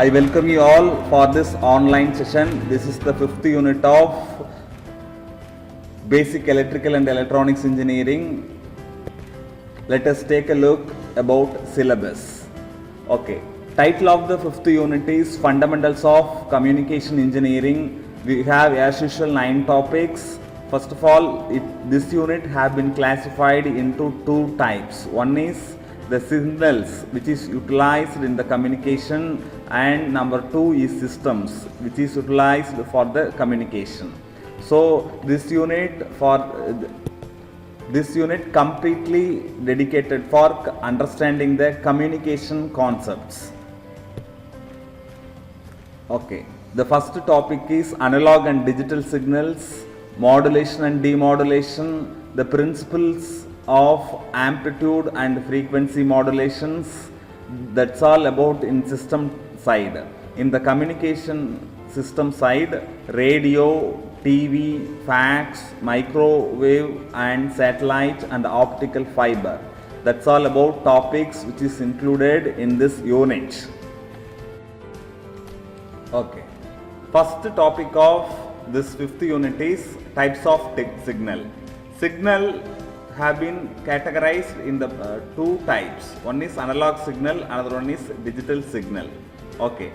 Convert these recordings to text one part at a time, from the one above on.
I welcome you all for this online session. This is the fifth unit of Basic Electrical and Electronics Engineering. Let us take a look about syllabus. Okay, title of the fifth unit is Fundamentals of Communication Engineering. We have as usual 9 topics. First of all, this unit have been classified into 2 types. One is the signals which is utilized in the communication, and number 2 is systems which is utilized for the communication. So this unit completely dedicated for understanding the communication concepts. Okay, the first topic is analog and digital signals, modulation and demodulation, the principles of amplitude and frequency modulations. That's all about in system side. In the communication system side, radio, TV, fax, microwave and satellite and optical fiber. That's all about topics which is included in this unit. Okay, first topic of this fifth unit is types of signal. Signal have been categorized in the 2 types. One is analog signal, another one is digital signal. Okay,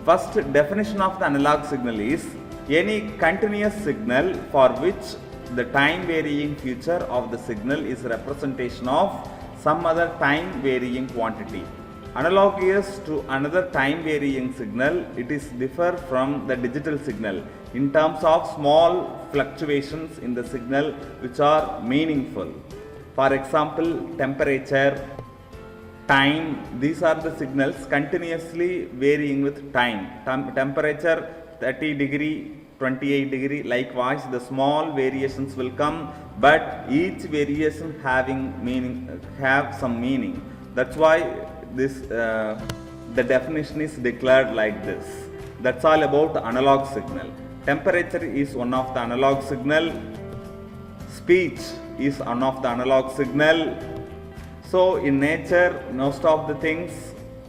first definition of the analog signal is any continuous signal for which the time varying feature of the signal is representation of some other time varying quantity. Analogous to another time varying signal, it is differ from the digital signal in terms of small fluctuations in the signal which are meaningful. For example, temperature, time, these are the signals continuously varying with time. Temperature 30 degree, 28 degree, likewise the small variations will come, but each variation have some meaning. That's why this the definition is declared like this. That's all about the analog signal. Temperature is one of the analog signal. Speech is one of the analog signal. So in nature, most of the things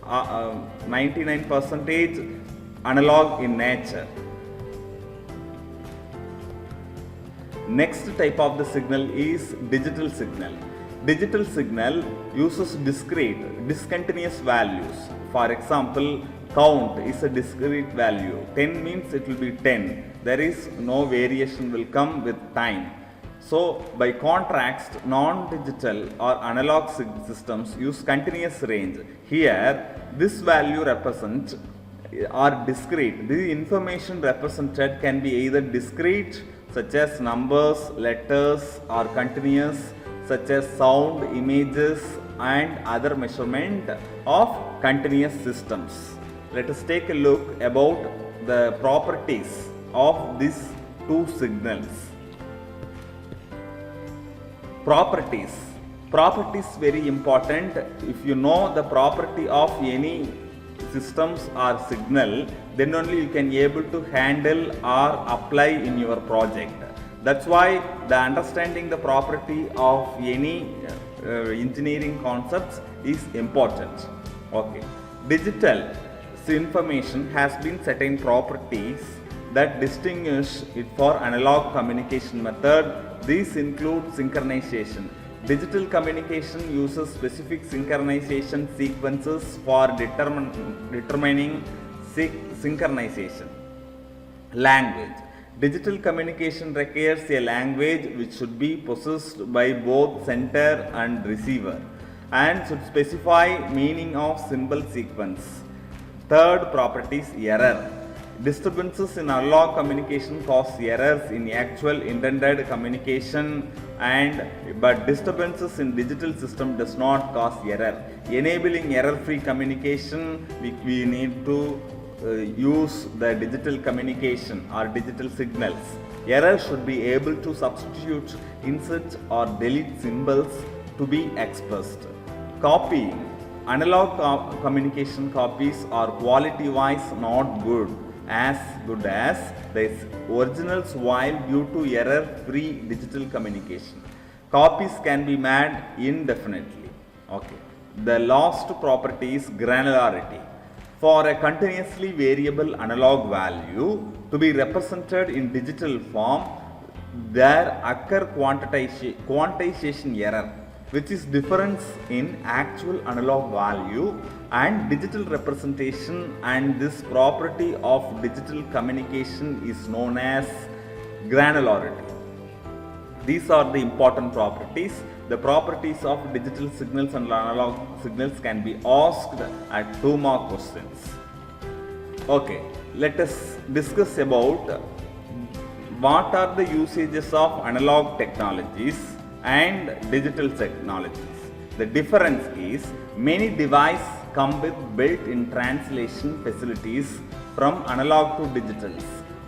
99% analog in nature. Next type of the signal is digital signal. Digital signal uses discontinuous values. For example, count is a discrete value. 10 means it will be 10. There is no variation will come with time. So by contrast, non-digital or analog systems use continuous range. Here, this value represent are discrete. The information represented can be either discrete, such as numbers, letters, or continuous, such as sound, images, and other measurement of continuous systems. Let us take a look about the properties of these 2 signals. Properties very important. If you know the property of any systems or signal, then only you can able to handle or apply in your project. That's why the understanding the property of any engineering concepts is important. Okay, digital information has been certain properties that distinguish it for analog communication method. These include synchronization. Digital communication uses specific synchronization sequences for determining synchronization. Language. Digital communication requires a language which should be possessed by both sender and receiver and should specify meaning of symbol sequence. Third property is error. Disturbances in analog communication cause errors in actual intended communication, but disturbances in digital system does not cause error. Enabling error-free communication, we need to use the digital communication or digital signals. Error should be able to substitute, insert or delete symbols to be expressed. Copying. Analog communication copies are quality-wise not as good as the originals, while due to error-free digital communication, copies can be made indefinitely. Okay. The last property is granularity. For a continuously variable analog value to be represented in digital form, there occur quantization error, which is difference in actual analog value and digital representation, and this property of digital communication is known as granularity. These are the important properties. The properties of digital signals and analog signals can be asked at 2 mark questions. Okay, let us discuss about what are the usages of analog technologies and digital technologies. The difference is many devices come with built-in translation facilities from analog to digital.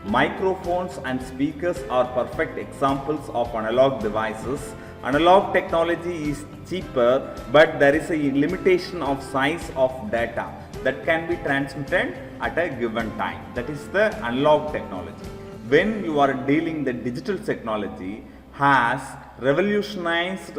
Microphones and speakers are perfect examples of analog devices. Analog technology is cheaper, but there is a limitation of size of data that can be transmitted at a given time. That is the analog technology. When you are dealing the digital technology has revolutionized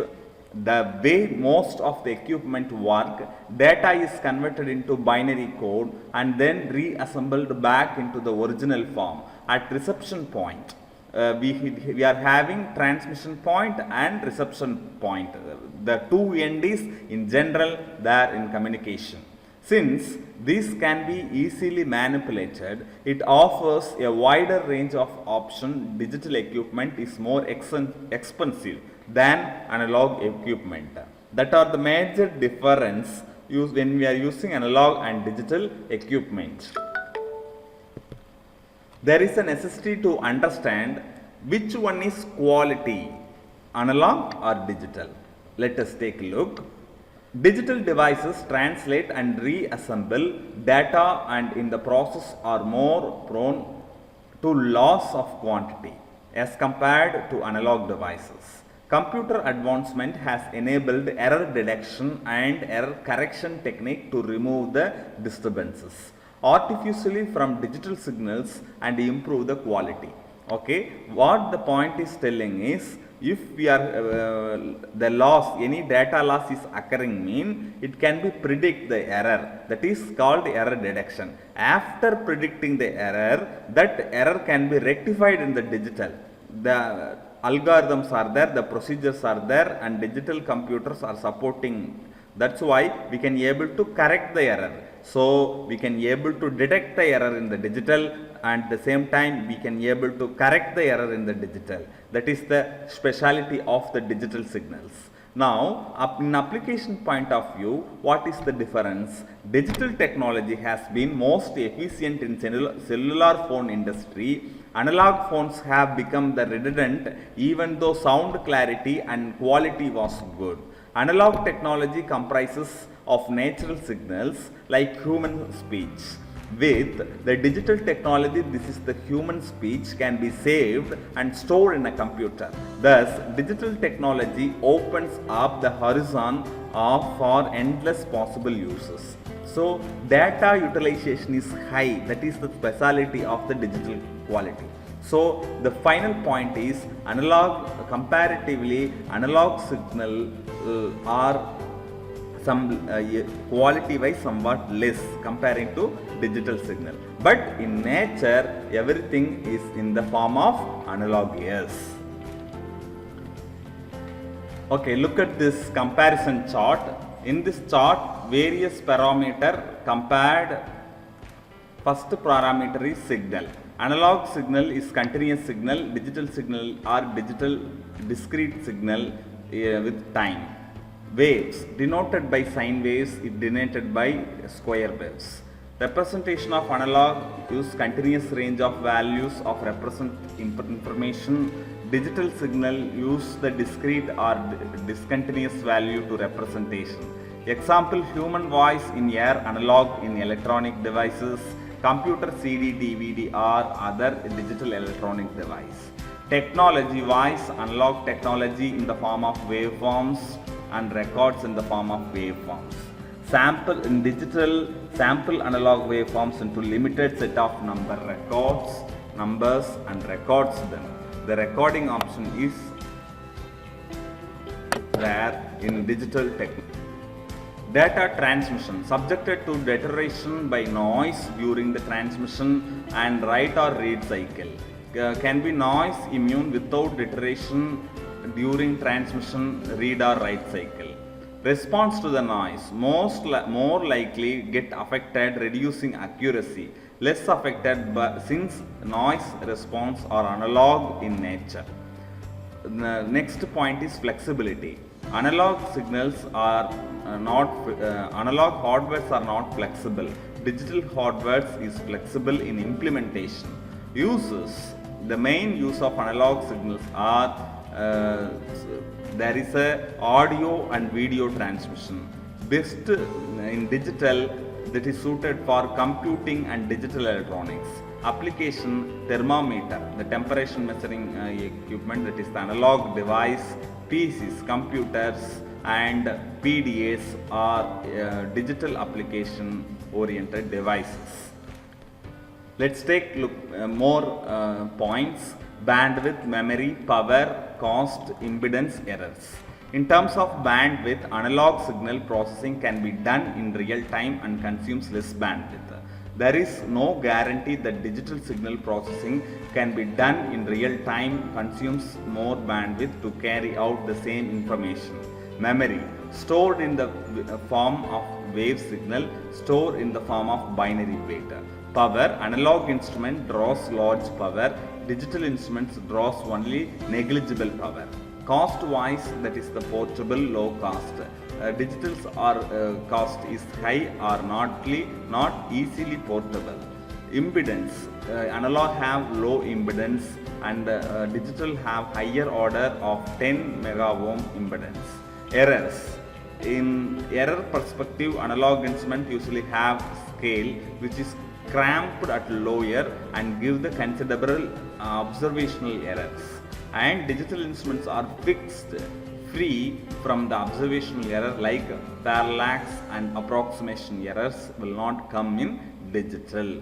the way most of the equipment work. Data is converted into binary code and then reassembled back into the original form. At reception point, we are having transmission point and reception point. The two ends in general there in communication. Since this can be easily manipulated, it offers a wider range of options. Digital equipment is more expensive than analog equipment. That are the major difference when we are using analog and digital equipment. There is a necessity to understand which one is quality, analog or digital. Let us take a look. Digital devices translate and reassemble data and in the process are more prone to loss of quantity as compared to analog devices. Computer advancement has enabled error detection and error correction technique to remove the disturbances artificially from digital signals and improve the quality. Okay, what the point is telling is, if we are the loss, any data loss is occurring, mean it can be predict the error, that is called error detection. After predicting the error, that error can be rectified in the digital. The algorithms are there, the procedures are there, and digital computers are supporting. That's why we can able to correct the error. So we can able to detect the error in the digital, and at the same time we can able to correct the error in the digital. That is the speciality of the digital signals. Now, in application point of view, what is the difference? Digital technology has been most efficient in cellular phone industry. Analog phones have become the redundant even though sound clarity and quality was good. Analog technology comprises of natural signals like human speech. With the digital technology, this is the human speech can be saved and stored in a computer. Thus, digital technology opens up the horizon for endless possible uses. So, data utilization is high. That is the speciality of the digital quality. So, the final point is analog, comparatively analog signal are some quality wise somewhat less comparing to digital signal. But in nature, everything is in the form of analog. Yes. Okay, look at this comparison chart. In this chart, various parameter compared. First parameter is signal. Analog signal is continuous signal, digital signal or digital discrete signal with time. Waves denoted by sine waves is denoted by square waves. Representation of analog use continuous range of values of represent information. Digital signal use the discrete or discontinuous value to representation. Example, human voice in air, analog in electronic devices, computer, CD, DVD or other digital electronic device. Technology wise, analog technology in the form of waveforms and records in the form of waveforms. Sample in digital, sample analog waveforms into limited set of numbers and records them. The recording option is there in digital technology. Data transmission subjected to deterioration by noise during the transmission and write or read cycle. Can be noise immune without deterioration during transmission, read or write cycle. Response to the noise more likely get affected, reducing accuracy. Less affected since noise response are analog in nature. The next point is flexibility. Analog signals are analog hardwares are not flexible. Digital hardware is flexible in implementation. Uses. The main use of analog signals are there is a audio and video transmission. Best in digital, that is suited for computing and digital electronics. Application: thermometer, the temperature measuring equipment, that is the analog device. PCs, computers, and PDAs are digital application oriented devices. Let's take look more points. Bandwidth, memory, power, cost, impedance, errors. In terms of bandwidth, analog signal processing can be done in real time and consumes less bandwidth. There is no guarantee that digital signal processing can be done in real time, consumes more bandwidth to carry out the same information. Memory, stored in the form of wave signal, stored in the form of binary bit. Power, analog instrument draws large power, digital instruments draws only negligible power. Cost wise, that is the portable, low cost. Digitals are cost is high or not easily portable. Impedance, analog have low impedance and digital have higher order of 10 mega ohm impedance. Errors, in error perspective, analog instrument usually have scale which is cramped at lower and give the considerable observational errors, and digital instruments are fixed, free from the observational error like parallax and approximation errors will not come in digital.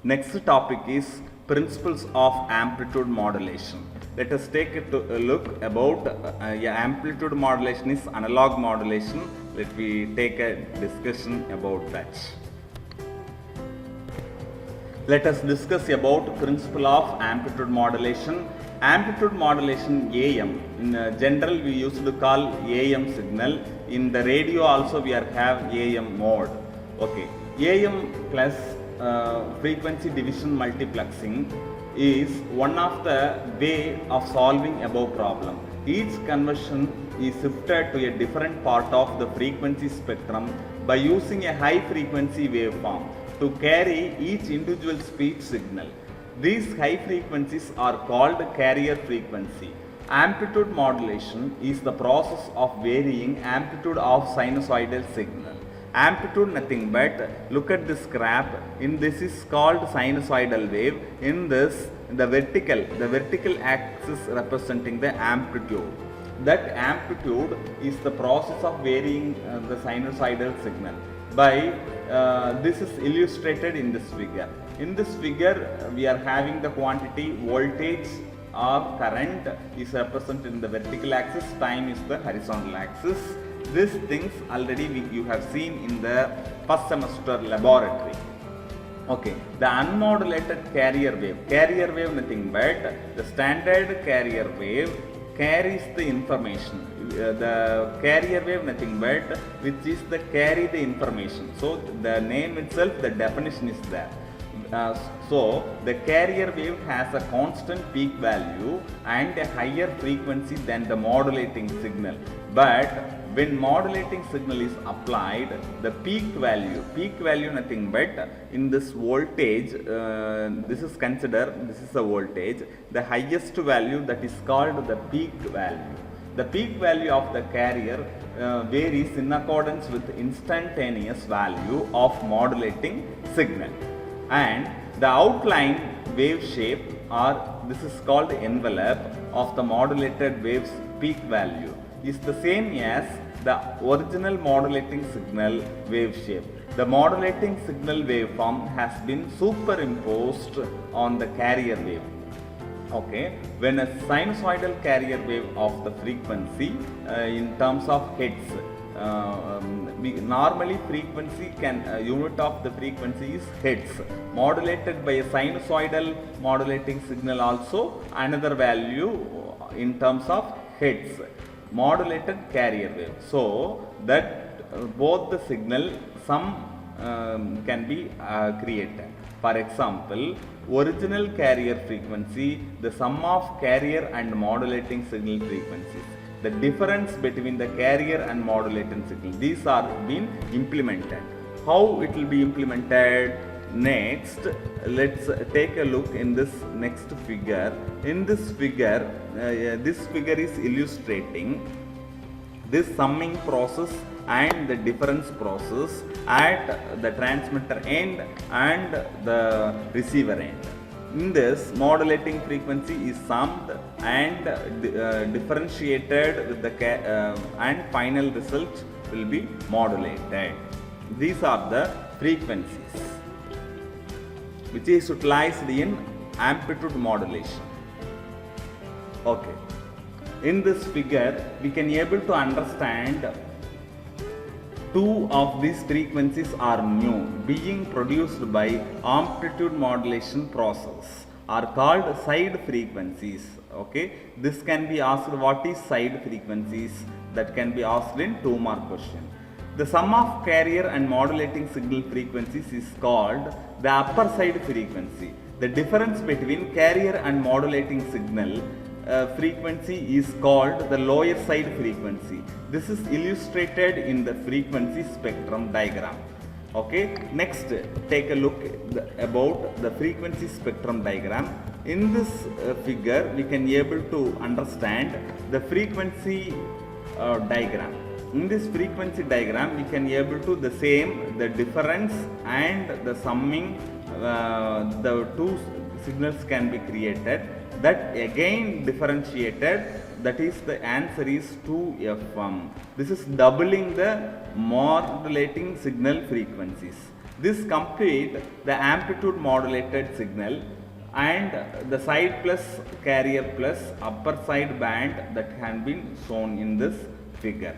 Next topic is principles of amplitude modulation. Let us take a look about amplitude modulation is analog modulation. Let me take a discussion about that. Let us discuss about principle of amplitude modulation. Amplitude modulation AM, in general we used to call AM signal. In the radio also we have AM mode. Okay, AM plus frequency division multiplexing is one of the way of solving above problem. Each conversion is shifted to a different part of the frequency spectrum by using a high frequency waveform to carry each individual speech signal. These high frequencies are called carrier frequency. Amplitude modulation is the process of varying amplitude of sinusoidal signal. Amplitude nothing but, look at this graph, in this is called sinusoidal wave. In this, the vertical axis representing the amplitude. That amplitude is the process of varying the sinusoidal signal. By this is illustrated in this figure. In this figure, we are having the quantity voltage or current is represented in the vertical axis, time is the horizontal axis. These things already you have seen in the first semester laboratory. Okay, the unmodulated carrier wave nothing but the standard carrier wave carries the information. The carrier wave nothing but which is the carry the information. So the name itself, the definition is there. So the carrier wave has a constant peak value and a higher frequency than the modulating signal. But when modulating signal is applied, the peak value nothing but in this voltage, this is a voltage, the highest value, that is called the peak value. The peak value of the carrier varies in accordance with instantaneous value of modulating signal, and the outline wave shape, or this is called envelope of the modulated wave's peak value, is the same as the original modulating signal wave shape. The modulating signal waveform has been superimposed on the carrier wave. Okay, when a sinusoidal carrier wave of the frequency in terms of hertz, normally frequency can unit of the frequency is hertz. Modulated by a sinusoidal modulating signal also another value in terms of hertz. Modulated carrier wave. So that both the signal some can be created. For example, original carrier frequency, the sum of carrier and modulating signal frequencies. The difference between the carrier and modulating signal. These are being implemented. How it will be implemented? Next, let's take a look in this next figure. In this figure is illustrating this summing process and the difference process at the transmitter end and the receiver end. In this, modulating frequency is summed and differentiated with the and final result will be modulated. These are the frequencies which is utilized in amplitude modulation. Okay. In this figure, we can able to understand two of these frequencies are new, being produced by amplitude modulation process, are called side frequencies. Okay, this can be asked what is side frequencies, that can be asked in 2 mark question. The sum of carrier and modulating signal frequencies is called the upper side frequency. The difference between carrier and modulating signal frequency is called the lower side frequency. This is illustrated in the frequency spectrum diagram. Okay, next take a look about the frequency spectrum diagram. In this figure we can able to understand the frequency diagram. In this frequency diagram we can able to the same the difference and the summing the two signals can be created, that again differentiated, that is the answer is 2FM. This is doubling the modulating signal frequencies. This complete the amplitude modulated signal and the side plus carrier plus upper side band that can be shown in this figure.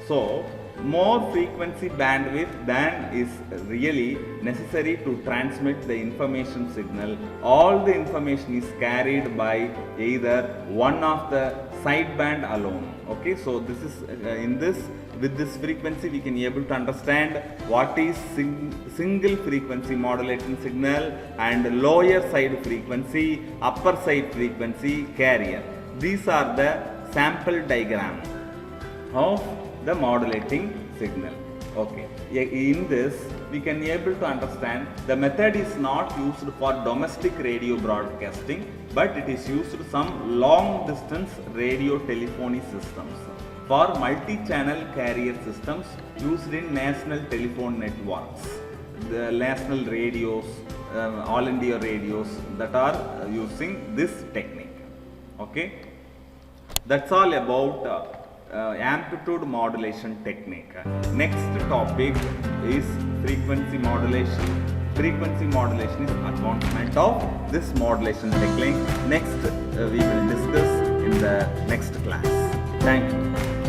So more frequency bandwidth than is really necessary to transmit the information signal. All the information is carried by either one of the side band alone. Okay, so this is in this, with this frequency we can able to understand what is single frequency modulating signal and lower side frequency, upper side frequency, carrier. These are the sample diagram of the modulating signal. Okay, in this we can able to understand the method is not used for domestic radio broadcasting, but it is used some long distance radio telephony systems, for multi-channel carrier systems used in national telephone networks, the national radios, all India radios that are using this technique. Okay, that's all about amplitude modulation technique. Next topic is frequency modulation. Frequency modulation is advancement of this modulation technique. Next we will discuss in the next class. Thank you.